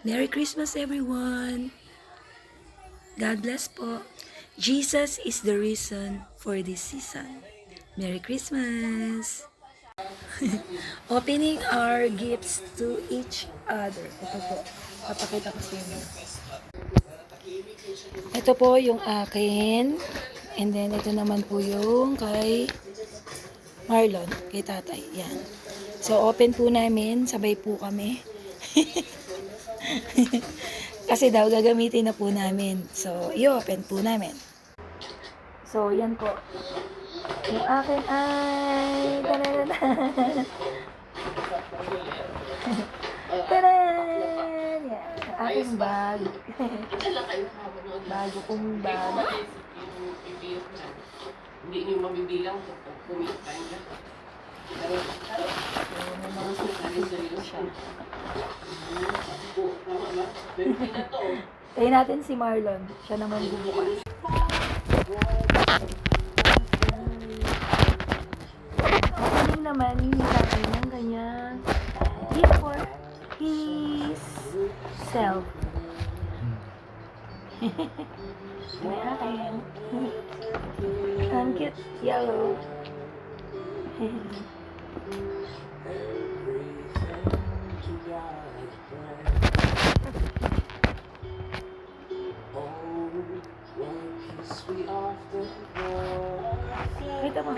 Merry Christmas everyone! God bless po. Jesus is the reason for this season. Merry Christmas! Opening our gifts to each other. Ito po. Papakita ko sa inyo. Ito po yung akin. And then ito naman po yung kay Marlon, kay tatay. Yan. So open po namin. Sabay po kami. Kasi daw gagamitin na po namin. So, i-open po namin. So, yan po. Yung akin ay... Tadadada! Tadan! Yan. Aking bag. Bago kong bag. Hindi niyo mabibilang kapag kumikain ka. So, may mga susunod siya. Tayo natin si Marlon. Siya naman bubukas. Opening naman, hindi natin ng kanyang gift for his self. May akin. Ang cute. Yellow. Kita mo.